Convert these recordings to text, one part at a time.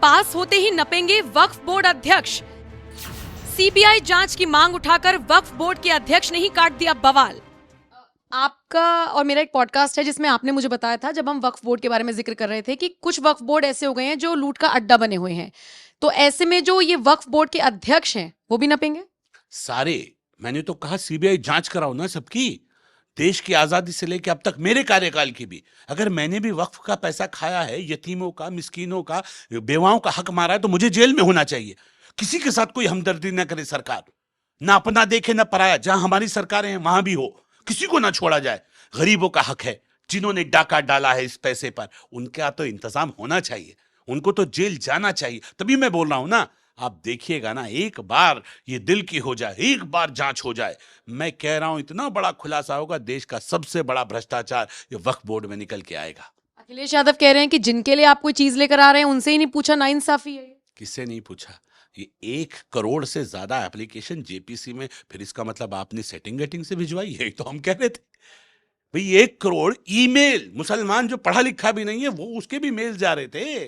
पास होते ही नपेंगे वक्फ बोर्ड अध्यक्ष। सीबीआई जांच की मांग उठाकर वक्फ बोर्ड के अध्यक्ष ने ही काट दिया बवाल। आपका और मेरा एक पॉडकास्ट है जिसमें आपने मुझे बताया था, जब हम वक्फ बोर्ड के बारे में जिक्र कर रहे थे, कि कुछ वक्फ बोर्ड ऐसे हो गए हैं जो लूट का अड्डा बने हुए हैं। तो ऐसे में जो ये वक्फ बोर्ड के अध्यक्ष हैं वो भी नपेंगे सारे। मैंने तो कहा सीबीआई जांच कराओ ना सबकी, देश की आजादी से लेकर अब तक मेरे कार्यकाल की भी। अगर मैंने भी वक्फ का पैसा खाया है, यतीमों का, मिस्कीनों का, बेवाओं का हक मारा है, तो मुझे जेल में होना चाहिए। किसी के साथ कोई हमदर्दी ना करे सरकार, ना अपना देखे ना पराया। जहां हमारी सरकारें हैं वहां भी हो, किसी को ना छोड़ा जाए। गरीबों का हक है, जिन्होंने डाका डाला है इस पैसे पर, उनका तो इंतजाम होना चाहिए, उनको तो जेल जाना चाहिए। तभी मैं बोल रहा हूं ना, आप देखिएगा ना, एक बार ये दिल की हो जाए, एक बार जांच हो जाए, मैं कह रहा हूं इतना बड़ा खुलासा होगा, देश का सबसे बड़ा भ्रष्टाचार ये वक्फ बोर्ड में निकल के आएगा। अखिलेश यादव कह रहे हैं कि जिनके लिए आप कोई चीज लेकर आ रहे हैं उनसे ही नहीं पूछा, नाइंसाफी है। किससे नहीं पूछा? ये 1 करोड़ से ज्यादा एप्लीकेशन जेपीसी में, फिर इसका मतलब आपने सेटिंग वेटिंग से भिजवाई है, तो हम कह रहे थे भाई 1 करोड़ ईमेल। मुसलमान जो पढ़ा लिखा भी नहीं है वो, उसके भी मेल जा रहे थे।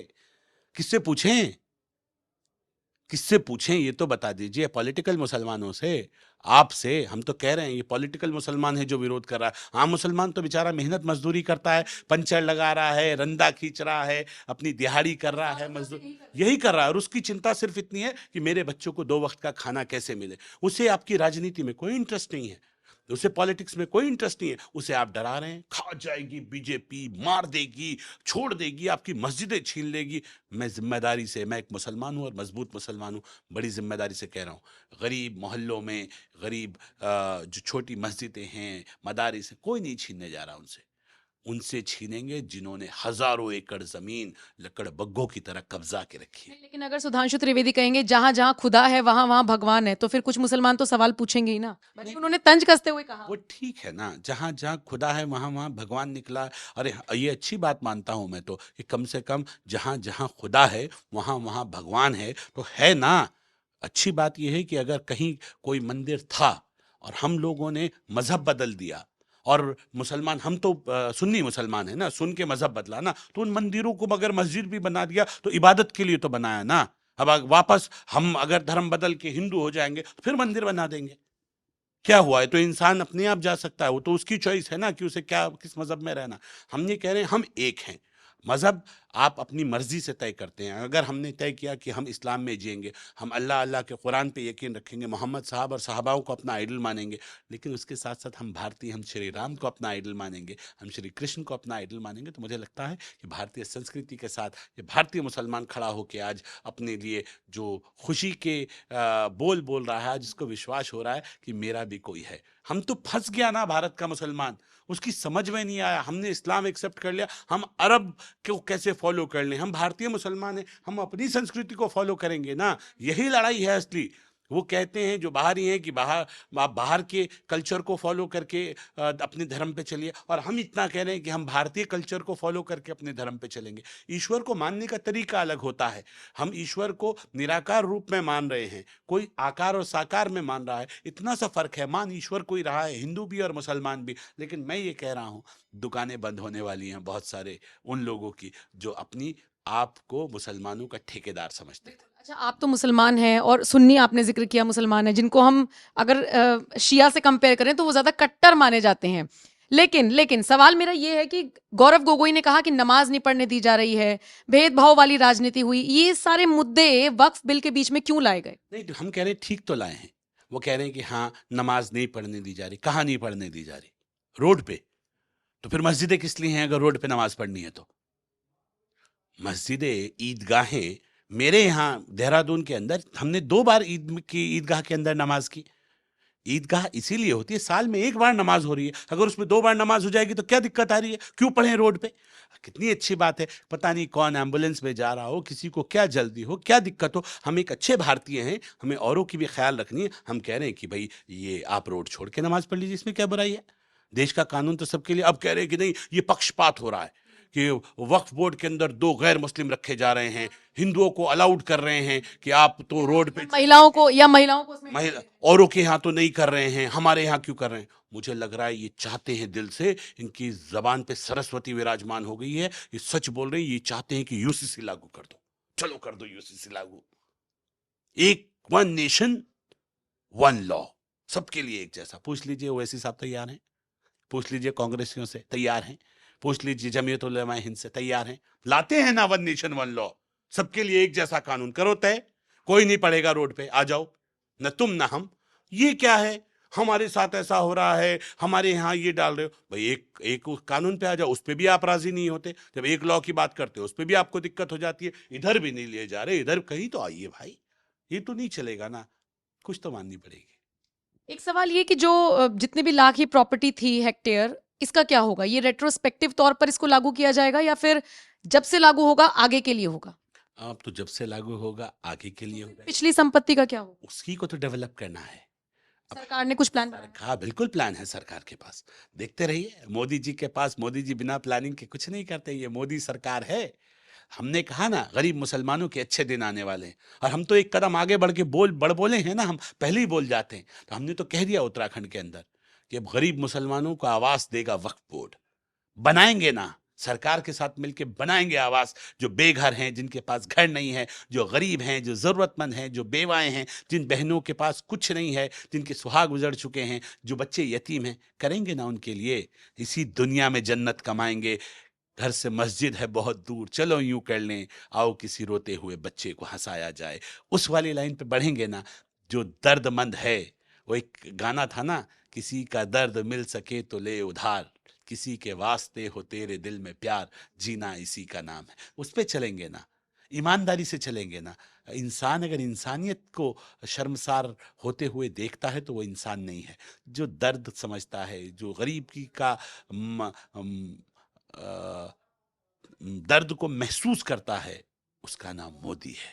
किससे पूछें? किससे पूछें ये तो बता दीजिए। पॉलिटिकल मुसलमानों से, आपसे। हम तो कह रहे हैं ये पॉलिटिकल मुसलमान है जो विरोध कर रहा है। आम मुसलमान तो बेचारा मेहनत मजदूरी करता है, पंचर लगा रहा है, रंदा खींच रहा है, अपनी दिहाड़ी कर रहा है, मजदूर यही कर रहा है, और उसकी चिंता सिर्फ इतनी है कि मेरे बच्चों को 2 वक्त का खाना कैसे मिले। उसे आपकी राजनीति में कोई इंटरेस्ट नहीं है, उसे पॉलिटिक्स में कोई इंटरेस्ट नहीं है। उसे आप डरा रहे हैं, खा जाएगी बीजेपी, मार देगी, छोड़ देगी, आपकी मस्जिदें छीन लेगी। मैं जिम्मेदारी से, मैं एक मुसलमान हूं और मजबूत मुसलमान हूं, बड़ी जिम्मेदारी से कह रहा हूं, गरीब मोहल्लों में, गरीब जो छोटी मस्जिदें हैं, मदारिस हैं, कोई नहीं छीनने जा रहा उनसे। उनसे छीनेंगे जिन्होंने हजारों एकड़ जमीन लकड़बग्घों की तरह कब्जा के रखी है। लेकिन अगर सुधांशु त्रिवेदी कहेंगे जहां जहां खुदा है वहां वहां भगवान है, तो फिर कुछ मुसलमान तो सवाल पूछेंगे ही ना। भले उन्होंने तंज कसते हुए कहा। वो ठीक है ना, जहां जहां खुदा है वहां वहां भगवान निकला। अरे ये अच्छी बात मानता हूं मैं तो, कि कम से कम जहां जहां खुदा है वहां वहां भगवान है, तो है ना। अच्छी बात यह है कि अगर कहीं कोई मंदिर था और हम लोगों ने मजहब बदल दिया, और मुसलमान, हम तो सुन्नी मुसलमान है ना, सुन के मजहब बदला ना, तो उन मंदिरों को अगर मस्जिद भी बना दिया तो इबादत के लिए तो बनाया ना। अब वापस हम अगर धर्म बदल के हिंदू हो जाएंगे तो फिर मंदिर बना देंगे, क्या हुआ है? तो इंसान अपने आप जा सकता है, वो तो उसकी चॉइस है ना कि उसे क्या, किस मजहब में रहना। हम ये कह रहे हैं हम एक हैं। मजहब आप अपनी मर्जी से तय करते हैं। अगर हमने तय किया कि हम इस्लाम में जिएंगे, हम अल्लाह अल्लाह के कुरान पे यकीन रखेंगे, मोहम्मद साहब और सहाबाओं को अपना आइडल मानेंगे, लेकिन उसके साथ साथ हम भारतीय, हम श्री राम को अपना आइडल मानेंगे, हम श्री कृष्ण को अपना आइडल मानेंगे, तो मुझे लगता है कि भारतीय संस्कृति के साथ ये भारतीय मुसलमान खड़ा होकर आज अपने लिए जो खुशी के बोल बोल रहा है, जिसको विश्वास हो रहा है कि मेरा भी कोई है। हम तो फंस गया ना भारत का मुसलमान, उसकी समझ में नहीं आया। हमने इस्लाम एक्सेप्ट कर लिया, हम अरब को कैसे फॉलो कर लें? हम भारतीय मुसलमान हैं, हम अपनी संस्कृति को फॉलो करेंगे ना। यही लड़ाई है असली। वो कहते हैं जो बाहरी हैं कि आप बाहर के कल्चर को फॉलो करके अपने धर्म पे चलिए, और हम इतना कह रहे हैं कि हम भारतीय कल्चर को फॉलो करके अपने धर्म पे चलेंगे। ईश्वर को मानने का तरीका अलग होता है। हम ईश्वर को निराकार रूप में मान रहे हैं, कोई आकार और साकार में मान रहा है, इतना सा फर्क है। मान ईश्वर कोई रहा है, हिंदू भी और मुसलमान भी। लेकिन मैं ये कह रहा हूँ, दुकानें बंद होने वाली हैं बहुत सारे उन लोगों की जो अपनी आप को मुसलमानों का ठेकेदार समझते थे। अच्छा, आप तो मुसलमान हैं, और सुन्नी आपने जिक्र किया मुसलमान है, जिनको हम अगर शिया से कंपेयर करें तो वो ज्यादा कट्टर माने जाते हैं। लेकिन लेकिन सवाल मेरा ये है कि गौरव गोगोई ने कहा कि नमाज नहीं पढ़ने दी जा रही है, भेदभाव वाली राजनीति हुई, ये सारे मुद्दे वक्फ बिल के बीच में क्यों लाए गए? नहीं, तो हम कह रहे हैं ठीक तो लाए हैं। वो कह रहे हैं कि हाँ, नमाज नहीं पढ़ने दी जा रही। कहाँ नहीं पढ़ने दी जा रही? रोड पे। तो फिर मस्जिदें किस लिए हैं अगर रोड पे नमाज पढ़नी है तो? मस्जिदें, ईदगाहें, मेरे यहाँ देहरादून के अंदर हमने 2 बार ईदगाह के अंदर नमाज की। ईदगाह इसीलिए होती है, साल में 1 बार नमाज हो रही है, अगर उसमें 2 बार नमाज हो जाएगी तो क्या दिक्कत आ रही है? क्यों पढ़े रोड पे? कितनी अच्छी बात है। पता नहीं कौन एम्बुलेंस में जा रहा हो, किसी को क्या जल्दी हो, क्या दिक्कत हो, हम एक अच्छे भारतीय हैं, हमें औरों की भी ख्याल रखनी है। हम कह रहे हैं कि भाई ये आप रोड छोड़ के नमाज पढ़ लीजिए, इसमें क्या बुराई है? देश का कानून तो सबके लिए। अब कह रहे हैं कि नहीं, ये पक्षपात हो रहा है कि वक्फ बोर्ड के अंदर 2 गैर मुस्लिम रखे जा रहे हैं, हिंदुओं को अलाउड कर रहे हैं कि आप तो रोड पे, महिलाओं को उसमें महिला, औरों के यहाँ तो नहीं कर रहे हैं, हमारे यहाँ क्यों कर रहे हैं? मुझे लग रहा है ये चाहते हैं दिल से, इनकी जबान पे सरस्वती विराजमान हो गई है, ये सच बोल रहे हैं, ये चाहते हैं कि यूसीसी लागू कर दो। चलो कर दो यूसीसी लागू। एक वन नेशन वन लॉ, सबके लिए एक जैसा। पूछ लीजिए ओवैसी साहब तैयार हैं, पूछ लीजिए कांग्रेसियों से तैयार हैं, पूछ लीजिए जमीयत उलमा हिंद से तैयार हैं। लाते हैं ना वन नेशन वन लॉ, सबके लिए एक जैसा कानून करो तय, कोई नहीं पड़ेगा रोड पे, आ जाओ, न तुम न हम। ये क्या है, हमारे साथ ऐसा हो रहा है, हमारे यहाँ ये डाल रहे हो। भाई एक एक उस कानून पे आ जाओ, उस पे भी आप राजी नहीं होते। जब एक लॉ की बात करते हो उस पे भी आपको दिक्कत हो जाती है। इधर भी नहीं लिए जा रहे, इधर कहीं तो आइए भाई, ये तो नहीं चलेगा ना, कुछ तो माननी पड़ेगी। एक सवाल ये कि जो जितने भी लाख की प्रॉपर्टी थी हेक्टेयर, इसका क्या होगा? ये रेट्रोस्पेक्टिव तौर पर इसको लागू किया जाएगा या फिर जब से लागू होगा आगे के लिए होगा? अब तो जब से लागू होगा आगे के लिए होगा, पिछली संपत्ति का क्या होगा? उसी को तो डेवलप करना है। अब सरकार ने कुछ प्लान बनाया? हाँ बिल्कुल प्लान है सरकार के पास, देखते रहिए मोदी जी के पास। मोदी जी बिना प्लानिंग के कुछ नहीं करते, ये मोदी सरकार है। हमने कहा ना गरीब मुसलमानों के अच्छे दिन आने वाले हैं, और हम तो एक कदम आगे बढ़ के बोले हैं ना, हम पहले ही बोल जाते हैं। तो हमने तो कह दिया उत्तराखंड के अंदर कि अब गरीब मुसलमानों को आवास देगा वक्फ बोर्ड। बनाएंगे ना, सरकार के साथ मिलकर बनाएंगे आवास। जो बेघर हैं, जिनके पास घर नहीं है, जो गरीब हैं, जो जरूरतमंद हैं, जो बेवाएं हैं, जिन बहनों के पास कुछ नहीं है, जिनके सुहाग उजड़ चुके हैं, जो बच्चे यतीम हैं, करेंगे ना उनके लिए। इसी दुनिया में जन्नत कमाएंगे। घर से मस्जिद है बहुत दूर, चलो यूं कर लें, आओ किसी रोते हुए बच्चे को हंसाया जाए। उस वाली लाइन पे बढ़ेंगे ना। जो दर्दमंद है, वो एक गाना था ना, किसी का दर्द मिल सके तो ले उधार, किसी के वास्ते हो तेरे दिल में प्यार, जीना इसी का नाम है। उस पे चलेंगे ना, ईमानदारी से चलेंगे ना। इंसान अगर इंसानियत को शर्मसार होते हुए देखता है तो वो इंसान नहीं है। जो दर्द समझता है, जो गरीब की का दर्द को महसूस करता है, उसका नाम मोदी है।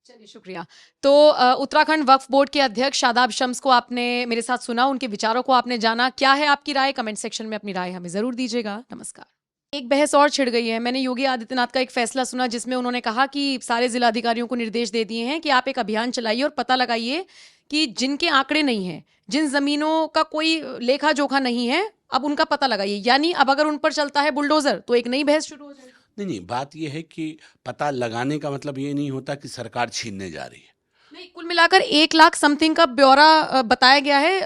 चलिए शुक्रिया। तो उत्तराखंड वक्फ बोर्ड के अध्यक्ष शादाब शम्स को आपने मेरे साथ सुना, उनके विचारों को आपने जाना। क्या है आपकी राय? कमेंट सेक्शन में अपनी राय हमें जरूर दीजिएगा। नमस्कार। एक बहस और छिड़ गई है। मैंने योगी आदित्यनाथ का एक फैसला सुना जिसमें उन्होंने कहा कि सारे जिलाधिकारियों को निर्देश दे दिए हैं कि आप एक अभियान चलाइए और पता लगाइए कि जिनके आंकड़े नहीं हैं, जिन जमीनों का कोई लेखा जोखा नहीं है, अब उनका पता लगाइए। यानी अब अगर उन पर चलता है बुलडोजर तो एक नई बहस शुरू हो जाएगी। नहीं, बात यह है कि पता लगाने का मतलब ये नहीं होता कि सरकार छीनने जा रही है। नहीं, कुल मिलाकर 1 लाख समथिंग का ब्यौरा बताया गया है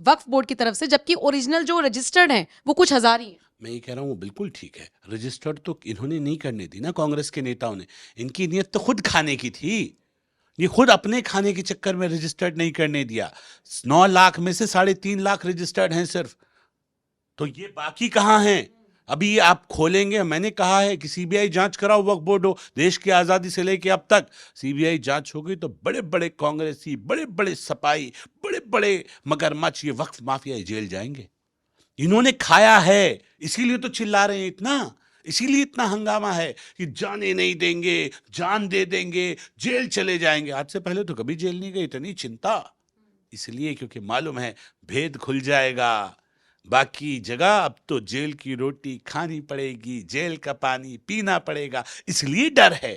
वक्फ बोर्ड की तरफ से, जबकि ओरिजिनल जो रजिस्टर्ड हैं वो कुछ हजार ही हैं। मैं ये कह रहा हूँ वो बिल्कुल ठीक है। रजिस्टर्ड तो इन्होंने नहीं करने दी ना, कांग्रेस के नेताओं ने। इनकी नीयत तो खुद खाने की थी, ये खुद अपने खाने के चक्कर में रजिस्टर्ड नहीं करने दिया। 9 लाख में से 3.5 लाख रजिस्टर्ड हैं सिर्फ, तो ये बाकी कहाँ हैं? अभी ये आप खोलेंगे। मैंने कहा है कि सीबीआई जांच कराओ, वक्फ बोर्ड हो। देश की आजादी से लेके अब तक सीबीआई जांच होगी तो बड़े बड़े कांग्रेसी, बड़े बड़े सपाई, बड़े बड़े मगरमच्छ, ये वक्फ माफिया जेल जाएंगे। इन्होंने खाया है, इसीलिए तो चिल्ला रहे हैं इतना, इसीलिए इतना हंगामा है कि जाने नहीं देंगे, जान दे देंगे, जेल चले जाएंगे। आज से पहले तो कभी जेल नहीं गए, इतनी चिंता इसलिए क्योंकि मालूम है भेद खुल जाएगा। बाकी जगह अब तो जेल की रोटी खानी पड़ेगी, जेल का पानी पीना पड़ेगा। इसलिए डर है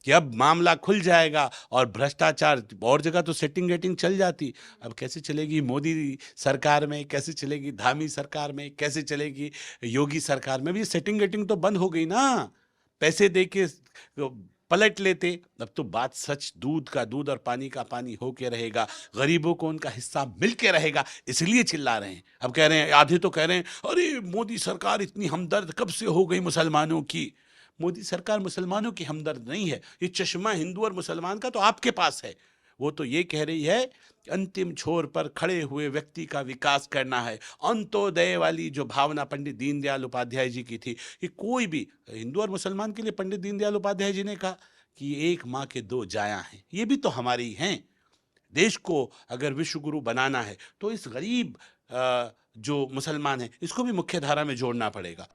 कि अब मामला खुल जाएगा। और भ्रष्टाचार और जगह तो सेटिंग वेटिंग चल जाती, अब कैसे चलेगी मोदी सरकार में, कैसे चलेगी धामी सरकार में, कैसे चलेगी योगी सरकार में? भी सेटिंग वेटिंग तो बंद हो गई ना, पैसे दे के पलट लेते। अब तो बात सच दूध का दूध और पानी का पानी हो के रहेगा। गरीबों को उनका हिस्सा मिल के रहेगा, इसलिए चिल्ला रहे हैं। अब कह रहे हैं, आधे तो कह रहे हैं अरे मोदी सरकार इतनी हमदर्द कब से हो गई मुसलमानों की। मोदी सरकार मुसलमानों की हमदर्द नहीं है, ये चश्मा हिंदू और मुसलमान का तो आपके पास है। वो तो ये कह रही है अंतिम छोर पर खड़े हुए व्यक्ति का विकास करना है। अंत्योदय वाली जो भावना पंडित दीनदयाल उपाध्याय जी की थी कि कोई भी हिंदू और मुसलमान के लिए, पंडित दीनदयाल उपाध्याय जी ने कहा कि एक माँ के 2 जाया हैं, ये भी तो हमारी हैं। देश को अगर विश्व गुरु बनाना है तो इस गरीब जो मुसलमान है इसको भी मुख्य धारा में जोड़ना पड़ेगा।